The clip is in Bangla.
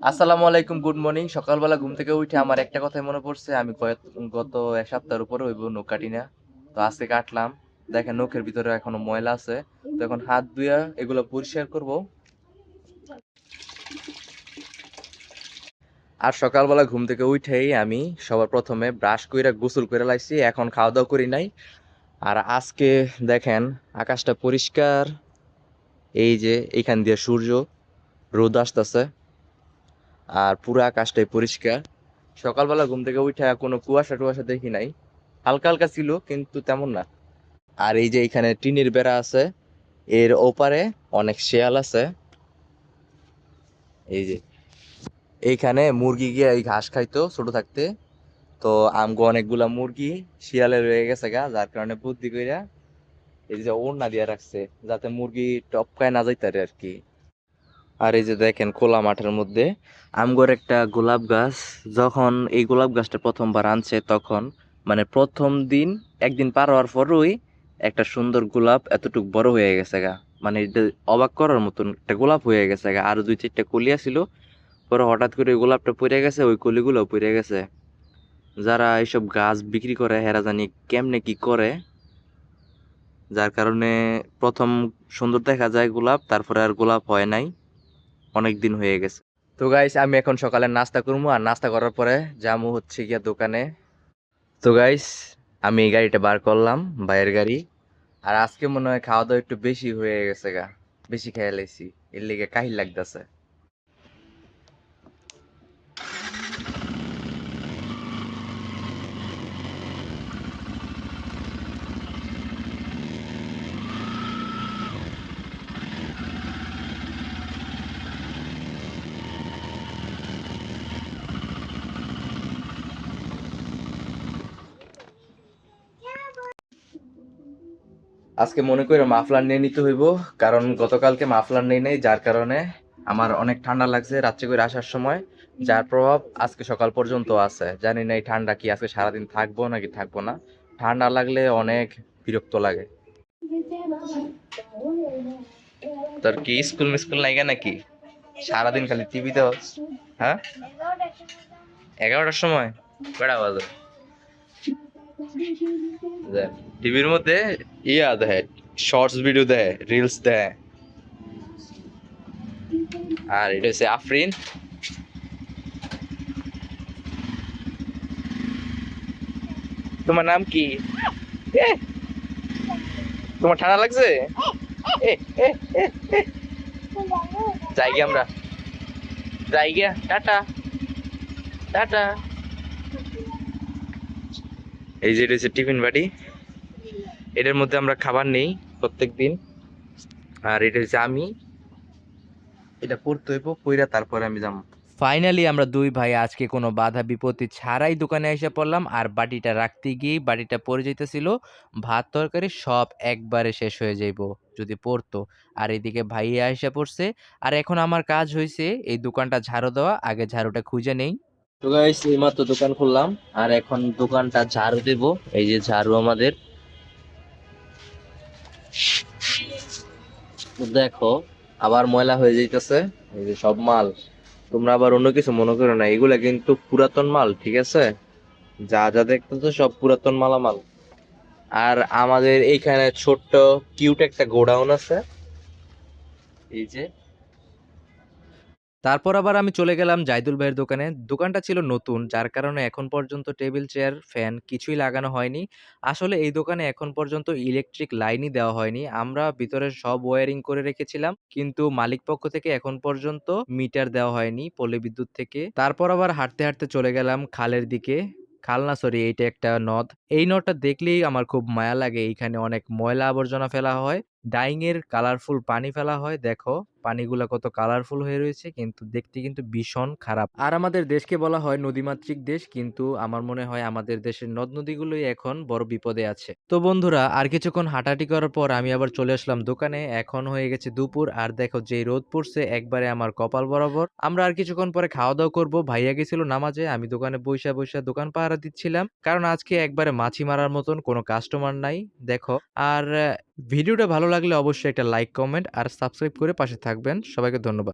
আসসালামু আলাইকুম, গুড মর্নিং। সকালবেলা ঘুম থেকে উঠে আমার একটা কথাই মনে পড়ছে, আমি গত এক সপ্তাহের উপরে হইব নখ কাটি না। তো আজকে কাটলাম। দেখেন নখের ভিতরে এখনো ময়লা আছে। তো এখন হাত ধুইয়া এগুলো পরিষ্কার করব। আর সকালবেলা ঘুম থেকে উঠেই আমি সবার প্রথমে ব্রাশ কইরা গোসল করে লাইছি, এখন খাওয়া দাওয়া করি নাই। আর আজকে দেখেন আকাশটা পরিষ্কার, এই যে এইখান দিয়ে সূর্য, রোদ আসতেছে, আর পুরো আকাশটাই পরিষ্কার। সকালবেলা ঘুম থেকে উঠে কোনো কুয়াশা টুয়াশা দেখি নাই, হালকা হালকা ছিল কিন্তু তেমন না। আর এই যে এখানে টিনের বেড়া আছে, এর ওপারে অনেক শেয়াল আছে। এই যে এইখানে মুরগি গিয়ে এই ঘাস খাইতো ছোট থাকতে। তো আমগো অনেকগুলা মুরগি শিয়ালে রয়ে গেছে গা, যার কারণে বুদ্ধি কইরা এই যে ওড়না দিয়া রাখছে, যাতে মুরগি টপকায় না যাইতারে আর কি। আর এই যে দেখেন খোলা মাঠের মধ্যে আমগোর একটা গোলাপ গাছ। যখন এই গোলাপ গাছটা প্রথমবার আনছে তখন মানে প্রথম দিন একদিন পার হওয়ার পরই একটা সুন্দর গোলাপ এতটুক বড় হয়ে গেছে গা। মানে এটা অবাক করার মতন একটা গোলাপ হয়ে গেছে গা। আরো দুই চারটা কলি ছিল, পরে হঠাৎ করে ওই গোলাপটা পড়ে গেছে, ওই কলিগুলো পড়ে গেছে। যারা এইসব গাছ বিক্রি করে হেরা জানি কেমনে কি করে, যার কারণে প্রথম সুন্দর দেখা যায় গোলাপ, তারপরে আর গোলাপ হয় নাই, অনেক দিন হয়ে গেছে। তো গাইস আমি এখন সকালে নাস্তা করবো, আর নাস্তা করার পরে যাবো হচ্ছে গিয়া দোকানে। তো গাইস আমি এই গাড়িটা বার করলাম, ভাইয়ের গাড়ি। আর আজকে মনে হয় খাওয়া দাওয়া একটু বেশি হয়ে গেছে গা, বেশি খেয়ে লাইছি, এর লিগে কাহিল লাগতেছে। আজকে মনে করে মাফলার নিয়ে নিতে হইব, কারণ গতকালকে মাফলার নেই নাই, যার কারণে আমার অনেক ঠান্ডা লাগছে রাত্রে করে আসার সময়, যার প্রভাব আজকে সকাল পর্যন্ত আছে। জানি না এই ঠান্ডা কি আজকে সারাদিন থাকবো নাকি থাকবো না। ঠান্ডা লাগলে অনেক বিরক্ত লাগে। তোর কি স্কুল মিস্কুল নাইগা নাকি? সারাদিন খালি টিভিতে। হ্যাঁ, 11টার সময় কয়টা বাজে? টিভির মধ্যে ইয়া দেয়, শর্টস ভিডিও দেয়, রিলস দেয়। আর এটা হচ্ছে আফরিন। তোমার নাম কি? এ, তোমার ঠান্ডা লাগছে? এ, এ, এ, এ। যাই গিয়া আমরা, যাই গিয়া, টাটা টাটা। এই যে এটা হচ্ছে টিফিন বাটি, এটার মধ্যে আমরা খাবার নেই প্রত্যেক দিন। আর এটা হচ্ছে আমি, এটা পড়তে হইব, পইরা তারপরে আমি যাবো। ফাইনালি আমরা দুই ভাই আজকে কোনো বাধা বিপত্তি ছাড়াই দোকানে এসে পড়লাম। আর বাটিটা রাখতে গিয়ে বাটিটা পড়ে যাইতেছিল, ভাত তরকারি সব একবারে শেষ হয়ে যাইব যদি পড়তো। আর এদিকে ভাইয়া এসে পড়ছে। আর এখন আমার কাজ হয়েছে এই দোকানটা ঝাড়ু দেওয়া, আগে ঝাড়ুটা খুঁজে নেই। তো গাইস এইমাত্র দোকান খুললাম, আর এখন দোকানটা ঝাড়ু দেব। এই যে ঝাড়ু আমাদের, দেখো আবার ময়লা হয়ে যাইতেছে। এই যে সব মাল, তোমরা আবার অন্য কিছু মনে করো না, এগুলা কিন্তু পুরাতন মাল, ঠিক আছে? যা যা দেখতেছো সব পুরাতন মালামাল। আর আমাদের এইখানে ছোট্ট কিউট একটা গোডাউন আছে, এই যে। তারপর আবার আমি চলে গেলাম জাইদুল ভাইয়ের দোকানে। দোকানটা ছিল নতুন, যার কারণে এখন পর্যন্ত টেবিল চেয়ার ফ্যান কিছুই লাগানো হয়নি। আসলে এই দোকানে এখন পর্যন্ত ইলেকট্রিক লাইনই দেওয়া হয়নি। আমরা ভিতরে সব ওয়্যারিং করে রেখেছিলাম, কিন্তু মালিক পক্ষ থেকে এখন পর্যন্ত মিটার দেওয়া হয়নি পল্লী বিদ্যুৎ থেকে। তারপর আবার হাঁটতে হাঁটতে চলে গেলাম খালের দিকে। খাল না, সরি, এইটা একটা নদ। এই নদটা দেখলেই আমার খুব মায়া লাগে। এইখানে অনেক ময়লা আবর্জনা ফেলা হয়, ডাইং এর কালারফুল পানি ফেলা হয়। দেখো পানিগুলা কত কালারফুল হয়ে রয়েছে, কিন্তু দেখতে কিন্তু ভীষণ খারাপ। আর আমাদের দেশকে বলা হয় নদীমাতৃক দেশ, কিন্তু আমার মনে হয় আমাদের দেশের নদ নদীগুলোই এখন বড় বিপদে আছে। তো বন্ধুরা, আর কিছুক্ষণ হাঁটাহাঁটি করার পর আমি আবার চলে আসলাম দোকানে। এখন হয়ে গেছে দুপুর, আর দেখো যে রোদ পড়ছে একবারে আমার কপাল বরাবর। আমরা আর কিছুক্ষণ পরে খাওয়া দাওয়া করবো। ভাইয়া গেছিল নামাজে, আমি দোকানে বইসা বইসা দোকান পাহারা দিচ্ছিলাম, কারণ আজকে একবারে মাছি মারার মতন কোনো কাস্টমার নাই। দেখো। আর ভিডিওটা ভালো লাগলে অবশ্যই একটা লাইক, কমেন্ট আর সাবস্ক্রাইব করে পাশে থাকবেন। সবাইকে ধন্যবাদ।